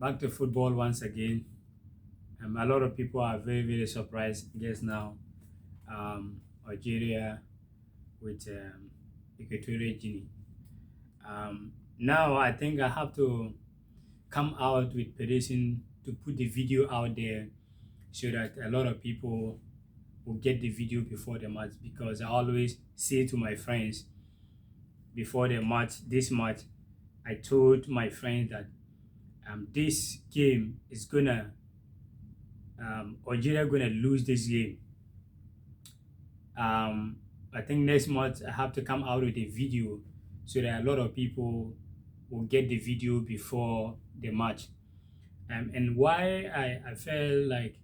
Back to football once again. A lot of people are very surprised. I guess now, Algeria with equatorial Guinea. Now I think I have to come out with prediction to put the video out there so that a lot of people will get the video before the match, because I always say to my friends before the match, this match, I told my friends that this game is gonna Algeria gonna lose this game. I think next month I have to come out with a video so that a lot of people will get the video before the match. And why I felt like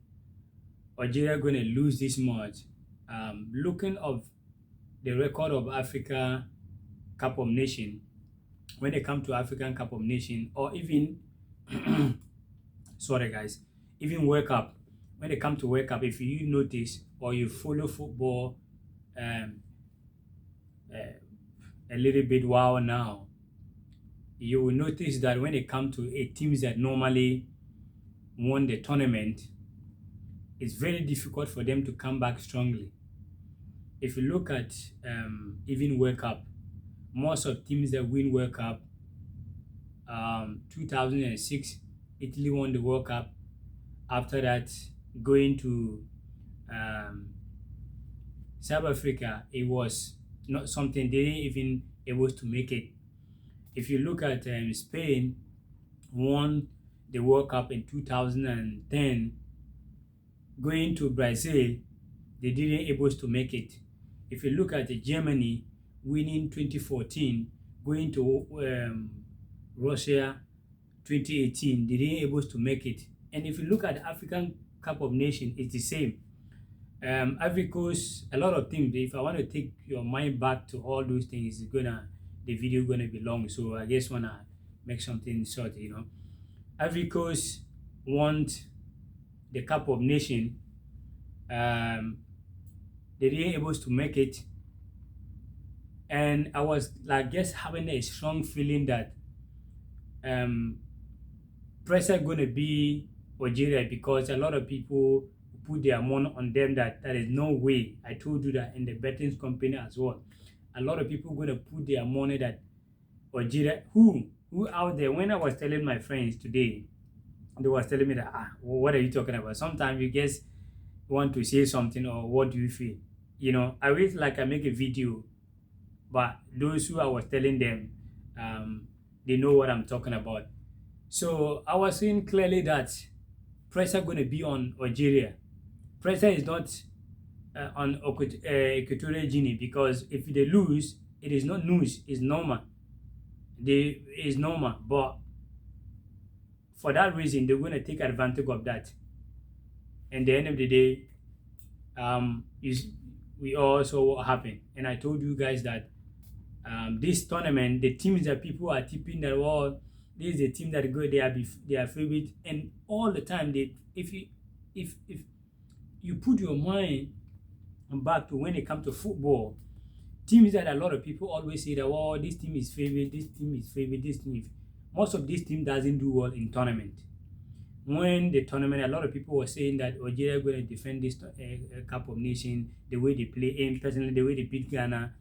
Algeria gonna lose this match, looking of the record of Africa Cup of Nation, when they come to African Cup of Nation, or even sorry guys, even World Cup, when they come to World Cup, if you notice or you follow football a little bit while now, you will notice that when they come to teams that normally won the tournament, it's very difficult for them to come back strongly. If you look at even World Cup, most of teams that win World Cup, 2006, Italy won the World Cup. After that, going to South Africa, it was not something they didn't even able to make it. If you look at Spain, won the World Cup in 2010, going to Brazil, they didn't able to make it. If you look at Germany, winning 2014, going to Russia 2018, they didn't able to make it. And if you look at the African Cup of Nations, it's the same. Ivory Coast, a lot of things. If I want to take your mind back to all those things, the video gonna be long. So I just wanna make something short, Ivory Coast won the Cup of Nation. They didn't able to make it, and I was like just having a strong feeling that pressure gonna be Algeria, because a lot of people put their money on them that there is no way. I told you that in the betting company as well. A lot of people gonna put their money that Algeria, who out there, when I was telling my friends today, they was telling me that, what are you talking about? Sometimes you just want to say something, or what do you feel? I wish like I make a video, but those who I was telling them, they know what I'm talking about. So I was saying clearly that pressure going to be on Algeria. Pressure is not on Equatorial Guinea, because if they lose, it is not news, it's normal. It's normal, but for that reason, they're going to take advantage of that. And at the end of the day, we all saw what happened. And I told you guys that this tournament, the teams that people are tipping that, well, this is a team that go, they are favorite, and all the time if you put your mind back to when it comes to football, teams that a lot of people always say that, well, this team is favorite, this team is favorite, this team is, most of this team doesn't do well in tournament. When the tournament, a lot of people were saying that Algeria are going to defend this Cup of Nations, the way they play, and personally the way they beat Ghana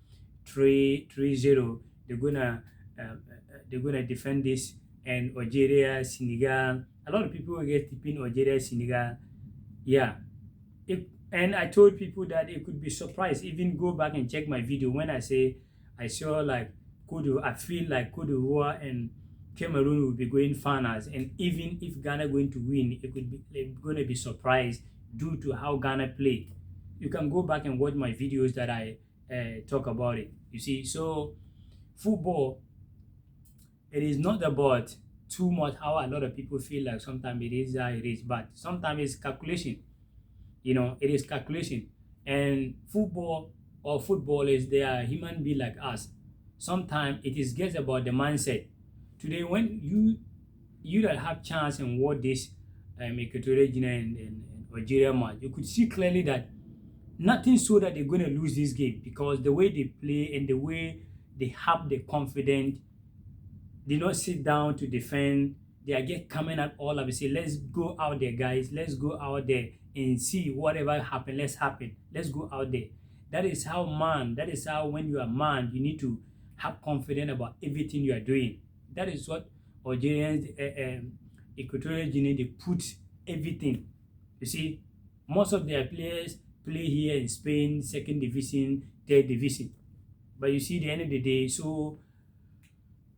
3-0, they're gonna defend this. And Algeria, Senegal, a lot of people will get tipping Algeria, Senegal. Yeah. And I told people that it could be surprised. Even go back and check my video when I say I saw like I feel like Cote d'Ivoire and Cameroon will be going finals, and even if Ghana going to win, it could be going to be surprised due to how Ghana play. You can go back and watch my videos that I talk about it. You see, so football, it is not about too much how a lot of people feel like sometimes it is how it is, but sometimes it's calculation. It is calculation. And football or footballers, they are human beings like us. Sometimes it is just about the mindset. Today, when you that have chance and watch this Equatorial Guinea and Algeria match, you could see clearly that nothing so that they're going to lose this game, because the way they play and the way they have the confidence, they not sit down to defend they are get coming out all of it. Say, let's go out there, guys. Let's go out there and see whatever happen. Let's happen. Let's go out there. That is how man. That is how when you are man, you need to have confidence about everything you are doing. That is what Algerians, Equatorial Guinea, they put everything. You see, most of their players play here in Spain, second division, third division. But you see, at the end of the day, so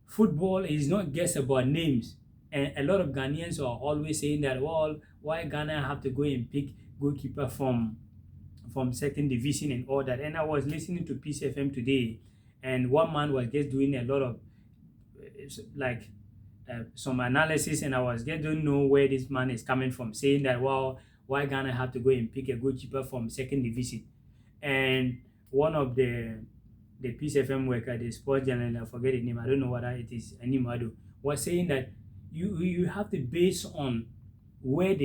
football is not just about names. And a lot of Ghanaians are always saying that, well, why Ghana have to go and pick goalkeeper from second division and all that. And I was listening to Peace FM today, and one man was just doing a lot of like some analysis, and I was just don't know where this man is coming from, saying that, well, why Ghana have to go and pick a goalkeeper from second division. And one of the Peace FM worker, the sports journalist, I forget his name, I don't know what it is, Animado, was saying that you have to base on where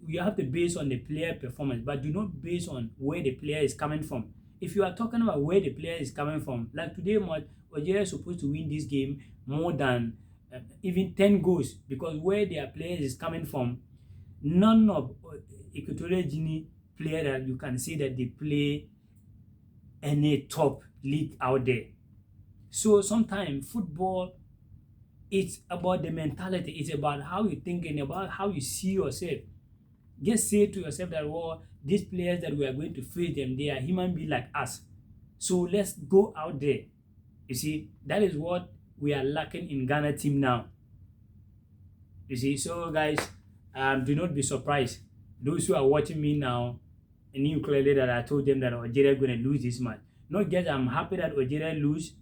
you have to base on the player performance, but do not base on where the player is coming from. If you are talking about where the player is coming from, like today, Algeria is supposed to win this game more than even 10 goals, because where their players is coming from, none of Equatorial Guinea player that you can say that they play any top league out there. So sometimes football, it's about the mentality. It's about how you think and about how you see yourself. Just say to yourself that, well, these players that we are going to face them, they are human beings like us. So let's go out there. You see, that is what we are lacking in Ghana team now. You see, so guys, do not be surprised. Those who are watching me now, and knew clearly that I told them that Algeria is going to lose this match. Not just I'm happy that Algeria lose,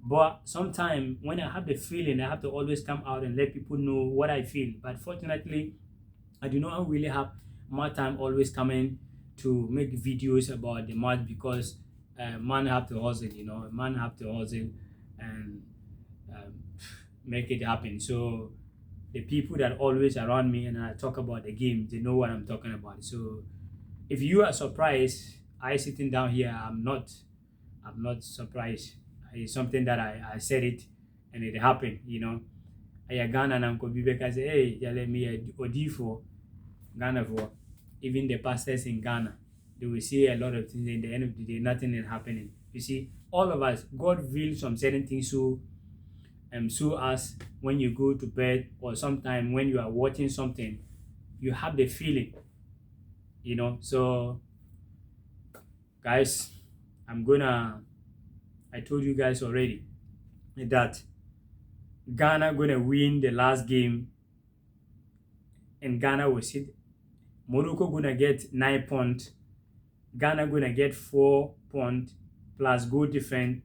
but sometimes when I have the feeling, I have to always come out and let people know what I feel. But fortunately, I do not really have more time always coming to make videos about the match, because man have to hustle, man have to hustle and make it happen. So the people that always around me and I talk about the game, they know what I'm talking about. So if you are surprised, I sitting down here, I'm not surprised. It's something that I said it and it happened, I Ghana and Uncle Bibeka say, hey, you let me a for Ghana for even the pastors in Ghana. They will see a lot of things, in the end of the day, nothing is happening. You see, all of us, God reveals some certain things so as when you go to bed or sometime when you are watching something, you have the feeling, So guys, I told you guys already that Ghana gonna win the last game, and Ghana will sit. Morocco gonna get 9 points. Ghana gonna get 4 points plus goal difference.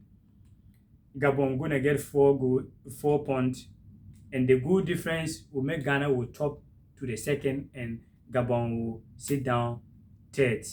Gabon gonna get 4 points, and the goal difference will make Ghana will top to the second, and Gabon will sit down third.